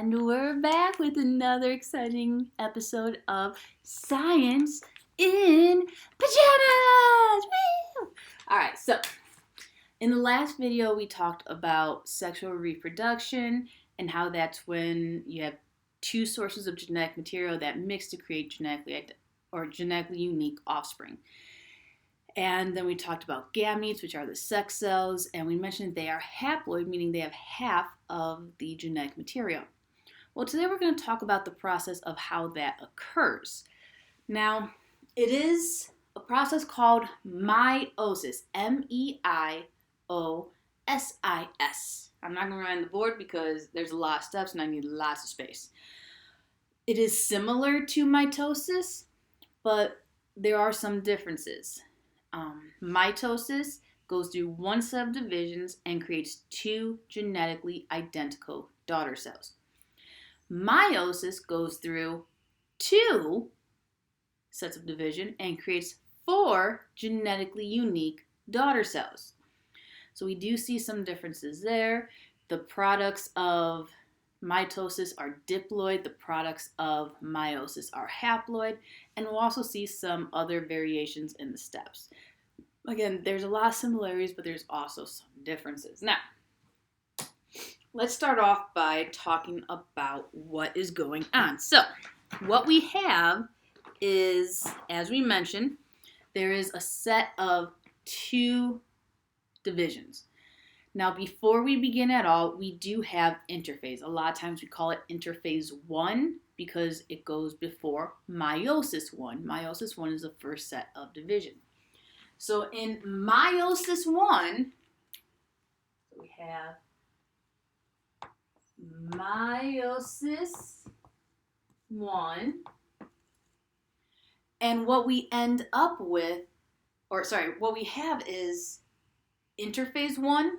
And we're back with another exciting episode of Science in Pajamas! Woo! Alright, so in the last video we talked about sexual reproduction and how that's when you have two sources of genetic material that mix to create genetically unique offspring. And then we talked about gametes, which are the sex cells, and we mentioned they are haploid, meaning they have half of the genetic material. Well, today we're going to talk about the process of how that occurs. Now, it is a process called meiosis, M-E-I-O-S-I-S. I'm not going to write on the board because there's a lot of steps and I need lots of space. It is similar to mitosis, but there are some differences. Mitosis goes through one set of divisions and creates two genetically identical daughter cells. Meiosis goes through two sets of division and creates four genetically unique daughter cells. So we do see some differences there. The products of mitosis are diploid, the products of meiosis are haploid, and we'll also see some other variations in the steps. Again, there's a lot of similarities, but there's also some differences. Now, let's start off by talking about what is going on. So, what we have is, as we mentioned, there is a set of two divisions. Now, before we begin at all, we do have interphase. A lot of times we call it interphase 1 because it goes before meiosis 1. Meiosis 1 is the first set of division. So in meiosis 1, we have meiosis 1, and what we end up with, what we have is interphase 1,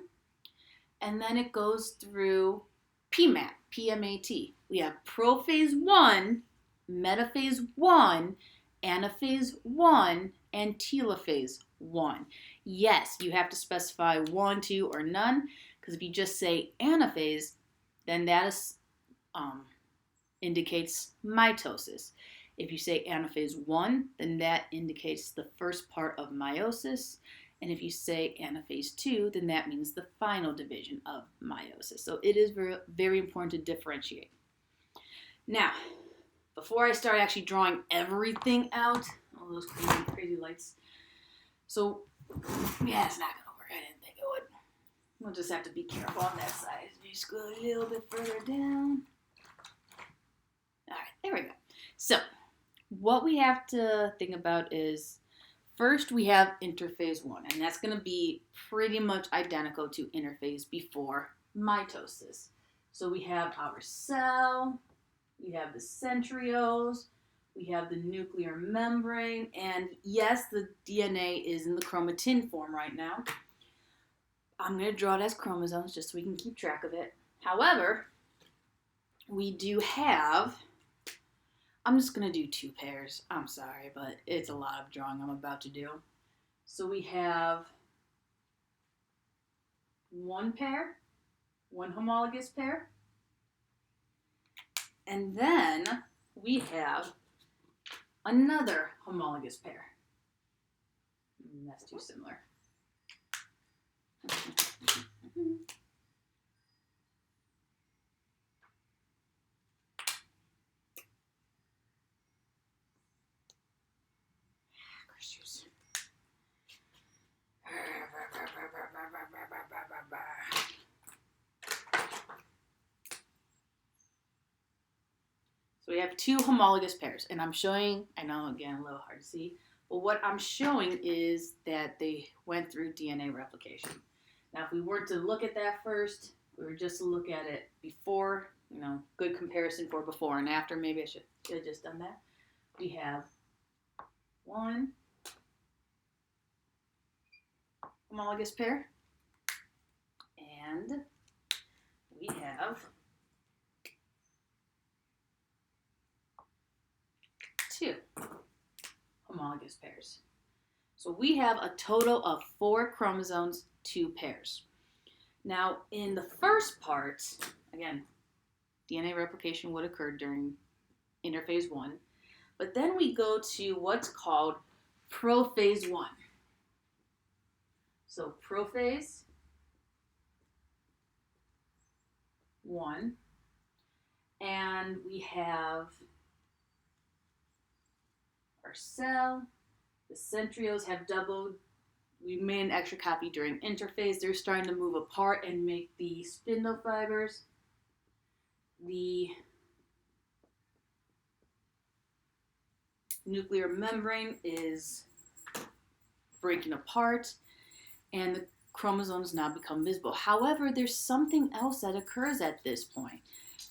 and then it goes through PMAT, P-M-A-T. We have prophase 1, metaphase 1, anaphase 1, and telophase 1. Yes, you have to specify 1, 2, or none, because if you just say anaphase, then that is, indicates mitosis. If you say anaphase 1, then that indicates the first part of meiosis. And if you say anaphase 2, then that means the final division of meiosis. So it is very, very important to differentiate. Now, before I start actually drawing everything out, all those crazy lights. So, yeah, it's not going to work. I didn't think it would. We'll just have to be careful on that side. Just go a little bit further down. All right, there we go. So, what we have to think about is, first we have interphase 1, and that's going to be pretty much identical to interphase before mitosis. So we have our cell, we have the centrioles, we have the nuclear membrane, and yes, the DNA is in the chromatin form right now. I'm going to draw it as chromosomes just so we can keep track of it. However, we do have, I'm just going to do two pairs. I'm sorry, but it's a lot of drawing I'm about to do. So we have one pair, one homologous pair, and then we have another homologous pair. That's too similar. So we have two homologous pairs, and I'm showing, I know again a little hard to see, but what I'm showing is that they went through DNA replication. Now if we were to look at that first, we were just to look at it before, good comparison for before and after, maybe I should have just done that. We have one homologous pair, and we have two homologous pairs. So we have a total of 4 chromosomes, 2 pairs. Now, in the first part, again, DNA replication would occur during interphase 1. But then we go to what's called prophase 1. So prophase 1, and we have our cell. The centrioles have doubled. We made an extra copy during interphase. They're starting to move apart and make the spindle fibers. The nuclear membrane is breaking apart, and the chromosomes now become visible. However, there's something else that occurs at this point.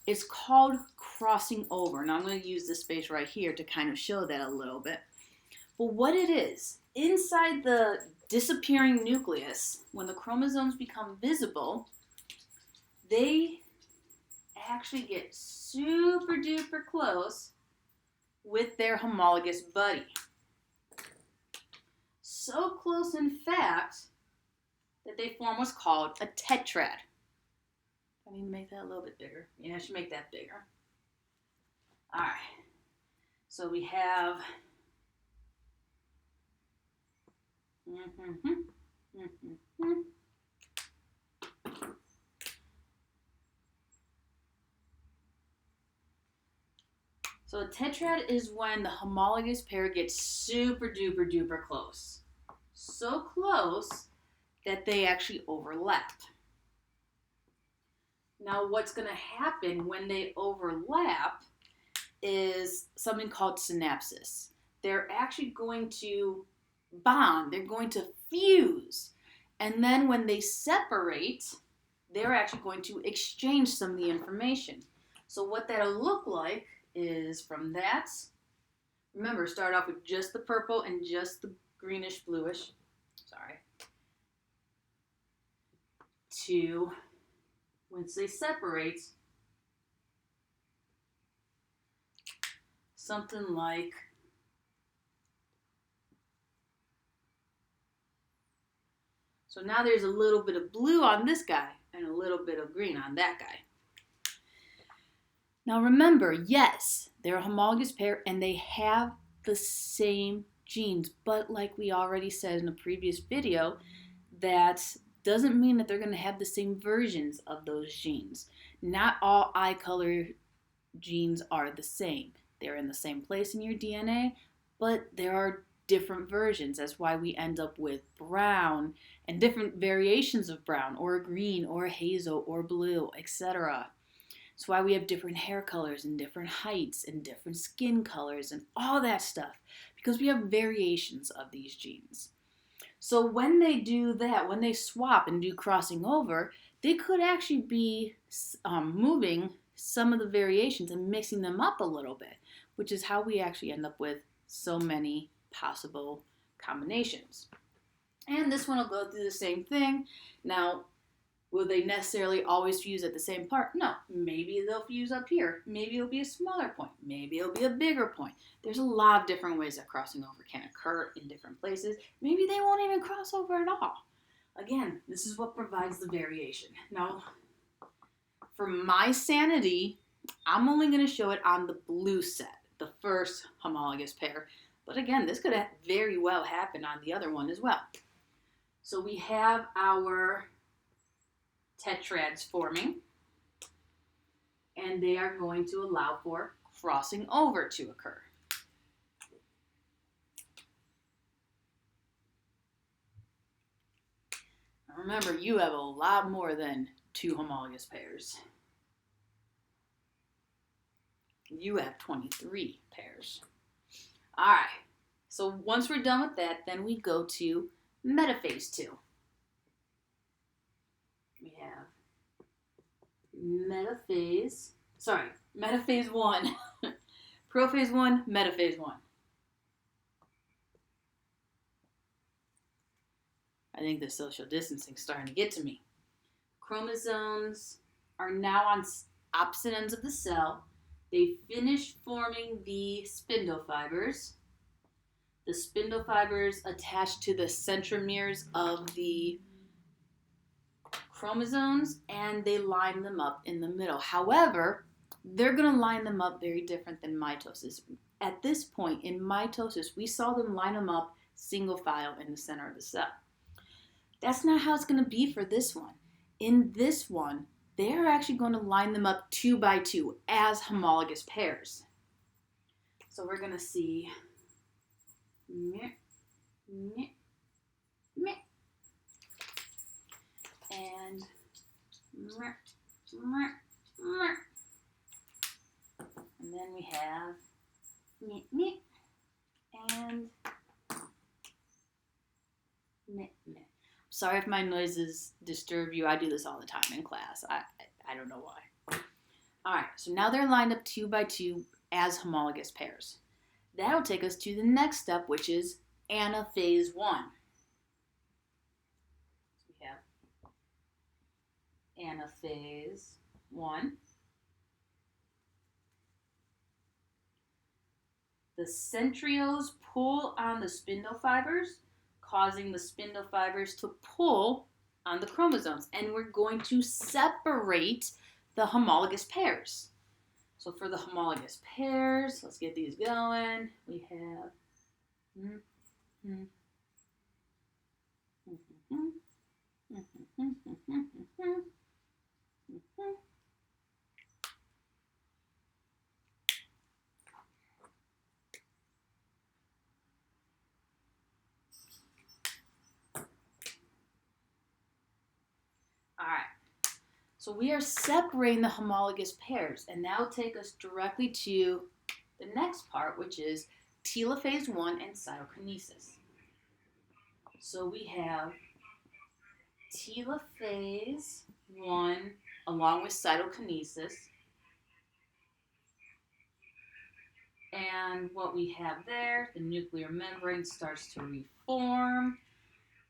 It's called crossing over. Now I'm going to use this space right here to kind of show that a little bit. But what it is, inside the disappearing nucleus, when the chromosomes become visible, they actually get super duper close with their homologous buddy. So close, in fact, that they form what's called a tetrad. I need to make that a little bit bigger. Yeah, I should make that bigger. All right. So we have So a tetrad is when the homologous pair gets super duper duper close. So close that they actually overlap. Now what's going to happen when they overlap is something called synapsis. They're actually going to bond, they're going to fuse, and then when they separate, they're actually going to exchange some of the information. So what that'll look like is from that, remember, start off with just the purple and just the greenish bluish, to, once they separate, something like so now there's a little bit of blue on this guy and a little bit of green on that guy. Now remember, yes, they're a homologous pair and they have the same genes, but like we already said in a previous video, that doesn't mean that they're going to have the same versions of those genes. Not all eye color genes are the same. They're in the same place in your DNA, but there are different versions. That's why we end up with brown and different variations of brown, or green, or hazel, or blue, etc. That's why we have different hair colors and different heights and different skin colors and all that stuff, because we have variations of these genes. So when they do that, when they swap and do crossing over, they could actually be moving some of the variations and mixing them up a little bit, which is how we actually end up with so many possible combinations. And this one will go through the same thing. Now, will they necessarily always fuse at the same part? No. Maybe they'll fuse up here. Maybe it'll be a smaller point. Maybe it'll be a bigger point. There's a lot of different ways that crossing over can occur in different places. Maybe they won't even cross over at all. Again, this is what provides the variation. Now, for my sanity, I'm only going to show it on the blue set, the first homologous pair. But again, this could very well happen on the other one as well. So we have our tetrads forming, and they are going to allow for crossing over to occur. Now remember, you have a lot more than 2 homologous pairs. You have 23 pairs. All right, so once we're done with that, then we go to metaphase 2. We have metaphase 1, prophase 1, metaphase 1. I think the social distancing is starting to get to me. Chromosomes are now on opposite ends of the cell. They finish forming the spindle fibers. The spindle fibers attach to the centromeres of the chromosomes, and they line them up in the middle. However, they're going to line them up very different than mitosis. At this point in mitosis, we saw them line them up single file in the center of the cell. That's not how it's going to be for this one. In this one, they're actually going to line them up 2 by 2 as homologous pairs. So we're going to see and then we have and sorry if my noises disturb you. I do this all the time in class. I don't know why. All right, so now they're lined up 2 by 2 as homologous pairs. That'll take us to the next step, which is anaphase 1. So we have anaphase 1. The centrioles pull on the spindle fibers, causing the spindle fibers to pull on the chromosomes. And we're going to separate the homologous pairs. So for the homologous pairs, let's get these going. We have all right. So we are separating the homologous pairs, and that'll take us directly to the next part, which is telophase 1 and cytokinesis. So we have telophase 1 along with cytokinesis. And what we have there, the nuclear membrane starts to reform,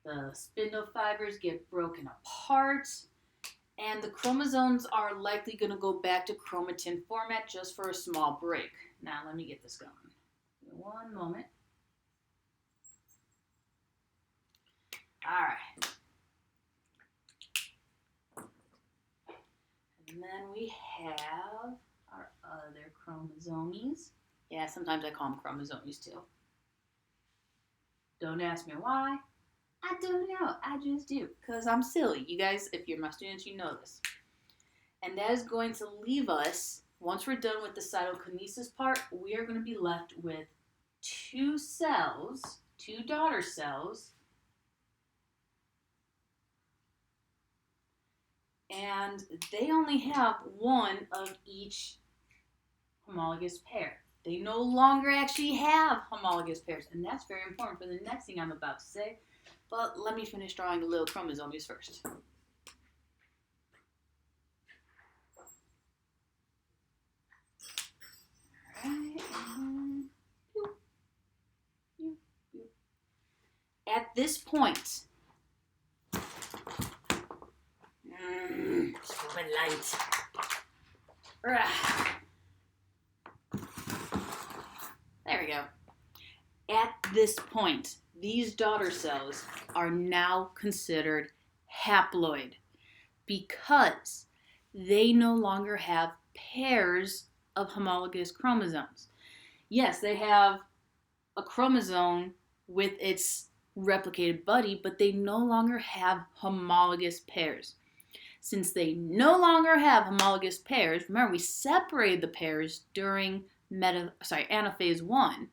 the spindle fibers get broken apart, and the chromosomes are likely going to go back to chromatin format just for a small break. Now, let me get this going. One moment. All right. And then we have our other chromosomes. Yeah, sometimes I call them chromosomes too. Don't ask me why. I don't know. I just do. Because I'm silly. You guys, if you're my students, you know this. And that is going to leave us, once we're done with the cytokinesis part, we are going to be left with 2 cells, 2 daughter cells. And they only have 1 of each homologous pair. They no longer actually have homologous pairs. And that's very important for the next thing I'm about to say. But let me finish drawing the little chromosomes first. At this point, stupid light. There we go. At this point, these daughter cells are now considered haploid because they no longer have pairs of homologous chromosomes. Yes, they have a chromosome with its replicated buddy, but they no longer have homologous pairs. Since they no longer have homologous pairs, remember we separated the pairs during anaphase 1.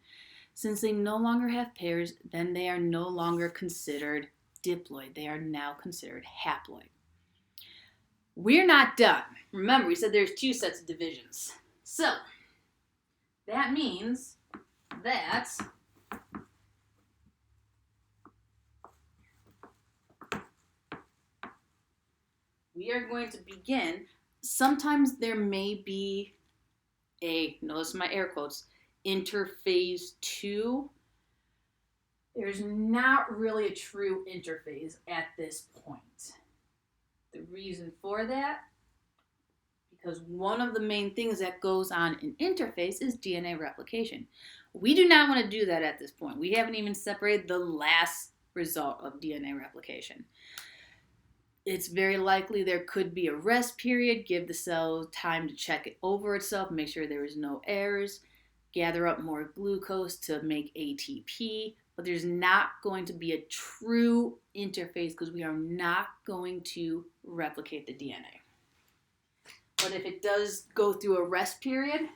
Since they no longer have pairs, then they are no longer considered diploid. They are now considered haploid. We're not done. Remember, we said there's 2 sets of divisions. So, that means that we are going to begin. Sometimes there may be notice my air quotes, interphase 2. There's not really a true interphase at this point. The reason for that, because one of the main things that goes on in interphase is DNA replication. We do not want to do that at this point. We haven't even separated the last result of DNA replication. It's very likely there could be a rest period, give the cell time to check it over itself, make sure there is no errors, gather up more glucose to make ATP, but there's not going to be a true interphase because we are not going to replicate the DNA. But if it does go through a rest period,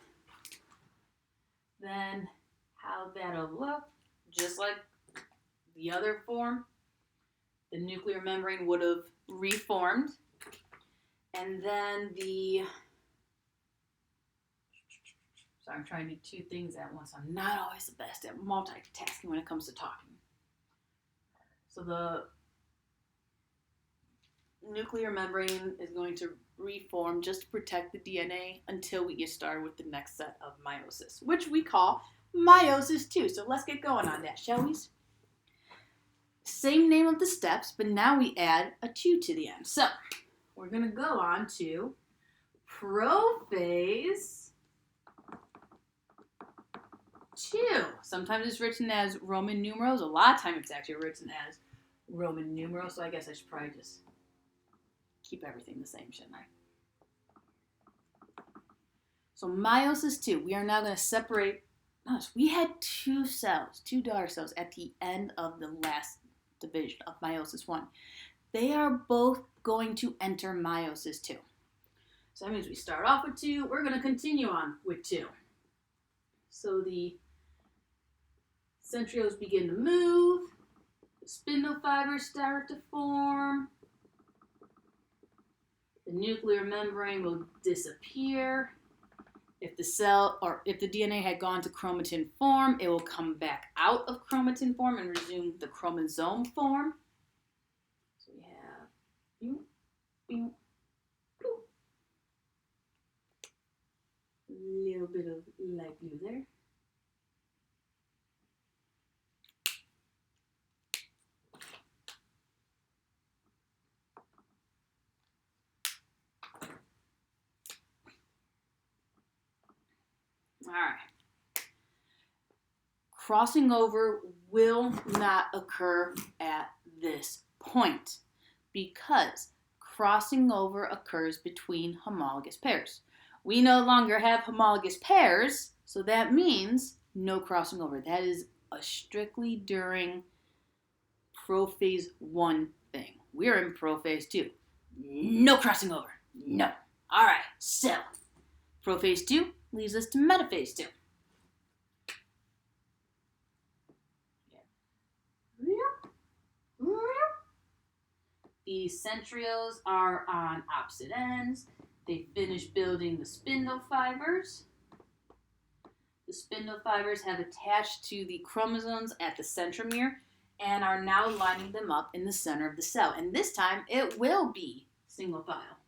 then how that'll look, just like the other form, the nuclear membrane would have reformed, and then sorry, I'm trying to do two things at once. I'm not always the best at multitasking when it comes to talking. So the nuclear membrane is going to reform just to protect the DNA until we get started with the next set of meiosis, which we call Meiosis II. So let's get going on that, shall we? Same name of the steps, but now we add a 2 to the end. So we're going to go on to prophase 2. Sometimes it's written as Roman numerals. A lot of times it's actually written as Roman numerals. So I guess I should probably just keep everything the same, shouldn't I? So meiosis 2. We are now going to separate. Notice we had 2 cells, 2 daughter cells at the end of the last division of meiosis 1. They are both going to enter meiosis 2. So that means we start off with 2. We're going to continue on with 2. So the centrioles begin to move. The spindle fibers start to form. The nuclear membrane will disappear. If the cell or if the DNA had gone to chromatin form, it will come back out of chromatin form and resume the chromosome form. So we have boop, boop, boop. A little bit of light blue there. All right. Crossing over will not occur at this point because crossing over occurs between homologous pairs. We no longer have homologous pairs, so that means no crossing over. That is a strictly during prophase 1 thing. We're in prophase 2. No crossing over. No. All right, so prophase 2 leads us to metaphase 2. The centrioles are on opposite ends. They finish building the spindle fibers. The spindle fibers have attached to the chromosomes at the centromere and are now lining them up in the center of the cell. And this time it will be single file.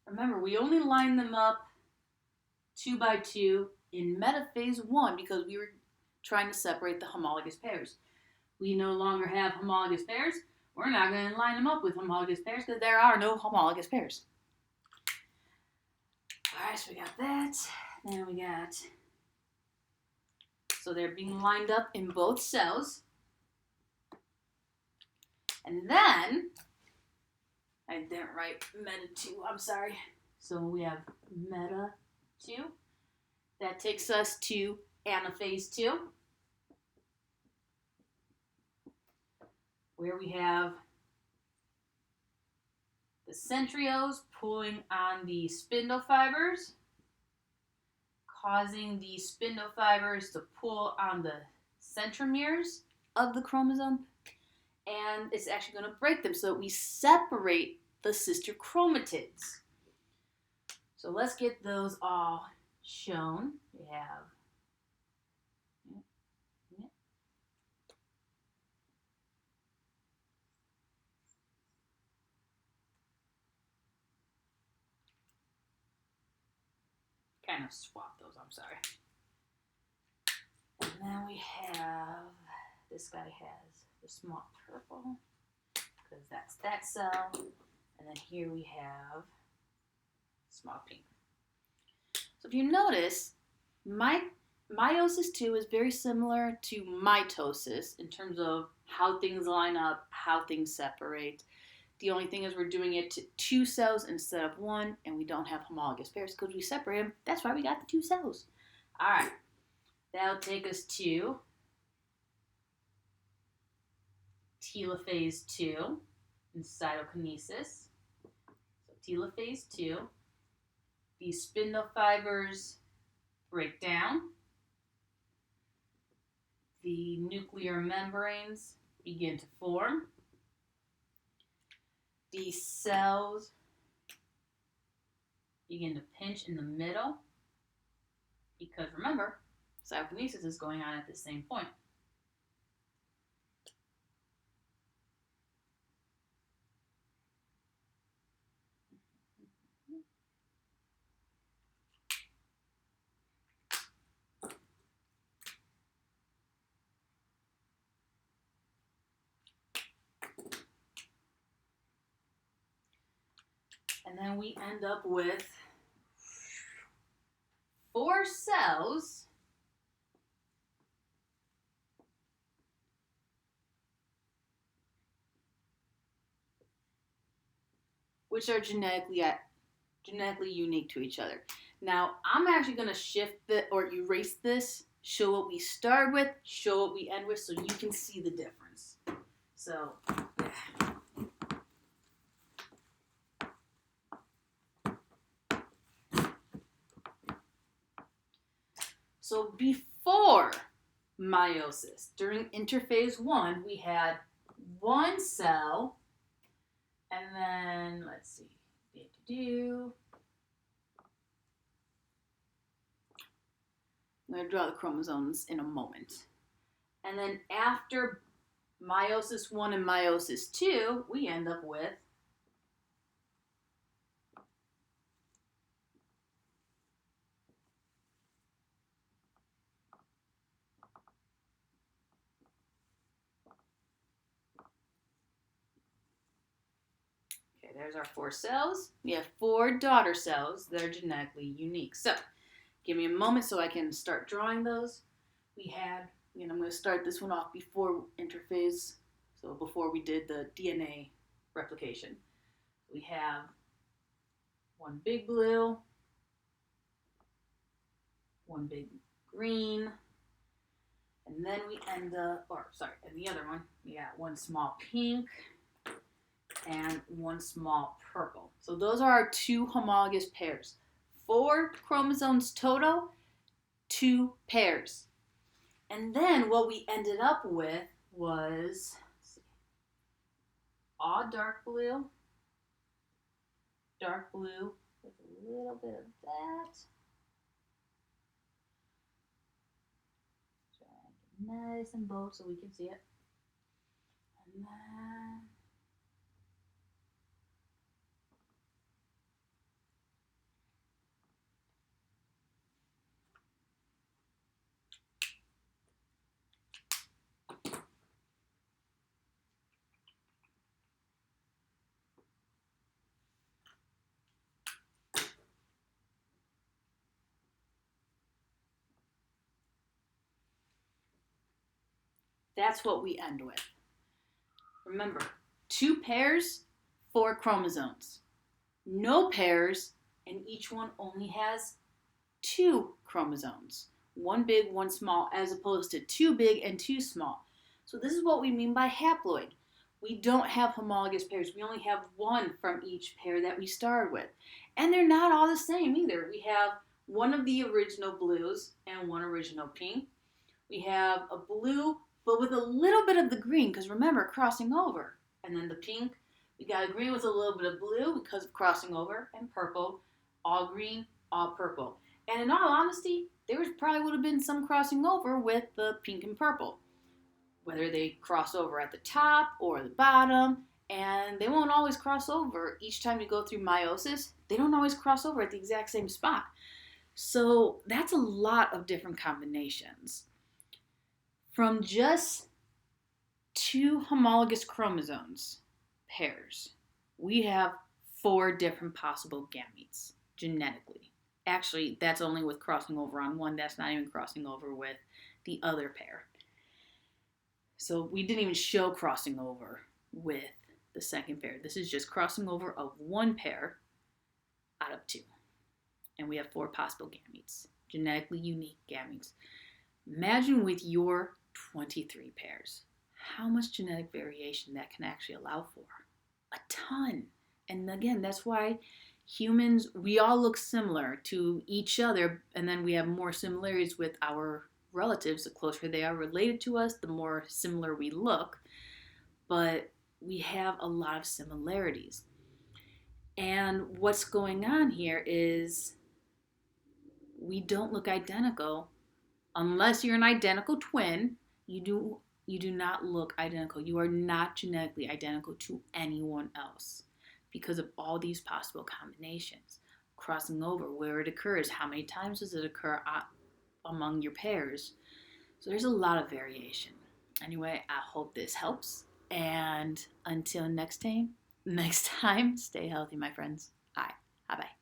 Remember, we only line them up 2 by 2 in metaphase 1 because we were trying to separate the homologous pairs. We no longer have homologous pairs. We're not going to line them up with homologous pairs because there are no homologous pairs. All right, so we got that. Then we got, so they're being lined up in both cells. And then, I didn't write meta 2, I'm sorry. So we have meta 2. That takes us to anaphase 2. Where we have the centrioles pulling on the spindle fibers, causing the spindle fibers to pull on the centromeres of the chromosome, and it's actually going to break them so that we separate the sister chromatids. So let's get those all shown. We have kind of swap those, I'm sorry. And then we have, this guy has the small purple, because that's that cell. And then here we have small pink. So if you notice, my Meiosis II is very similar to mitosis in terms of how things line up, how things separate. The only thing is we're doing it to two cells instead of one, and we don't have homologous pairs because we separate them. That's why we got the two cells. All right, that'll take us to telophase 2 in cytokinesis. So telophase 2, these spindle fibers break down. The nuclear membranes begin to form. These cells begin to pinch in the middle because remember, cytokinesis is going on at the same point. And then we end up with 4 cells which are genetically unique to each other. Now, I'm actually going to shift or erase this, show what we start with, show what we end with, so you can see the difference. So, So before meiosis, during interphase 1, we had one cell, and then, let's see, I'm going to draw the chromosomes in a moment. And then after meiosis 1 and meiosis 2, we end up with there's our 4 cells. We have 4 daughter cells that are genetically unique. So, give me a moment so I can start drawing those. We had, I'm going to start this one off before interphase, so before we did the DNA replication. We have one big blue, one big green, and then we end up, and the other one, we got one small pink, and one small purple. So those are our 2 homologous pairs. 4 chromosomes total, 2 pairs. And then what we ended up with was all dark blue with a little bit of that. Nice and bold so we can see it. And then that's what we end with. Remember, 2 pairs, 4 chromosomes. No pairs, and each one only has 2 chromosomes. One big, one small, as opposed to 2 big and 2 small. So this is what we mean by haploid. We don't have homologous pairs. We only have one from each pair that we started with. And they're not all the same either. We have one of the original blues and one original pink. We have a blue, but with a little bit of the green, because remember, crossing over. And then the pink, we got a green with a little bit of blue because of crossing over, and purple, all green, all purple. And in all honesty, there probably would have been some crossing over with the pink and purple. Whether they cross over at the top or the bottom, and they won't always cross over. Each time you go through meiosis, they don't always cross over at the exact same spot. So that's a lot of different combinations. From just 2 homologous chromosomes pairs, we have 4 different possible gametes genetically Actually, that's only with crossing over on one. That's not even crossing over with the other pair. So we didn't even show crossing over with the second pair. This is just crossing over of one pair out of two. And we have 4 possible gametes, genetically unique gametes. Imagine with your 23 pairs, how much genetic variation that can actually allow for. A ton. And again, that's why humans, we all look similar to each other, and then we have more similarities with our relatives. The closer they are related to us, the more similar we look. But we have a lot of similarities. And what's going on here is we don't look identical. Unless you're an identical twin, you do not look identical. You are not genetically identical to anyone else because of all these possible combinations. Crossing over, where it occurs, how many times does it occur among your pairs? So there's a lot of variation. Anyway, I hope this helps. And until next time, stay healthy, my friends. Bye. Bye-bye.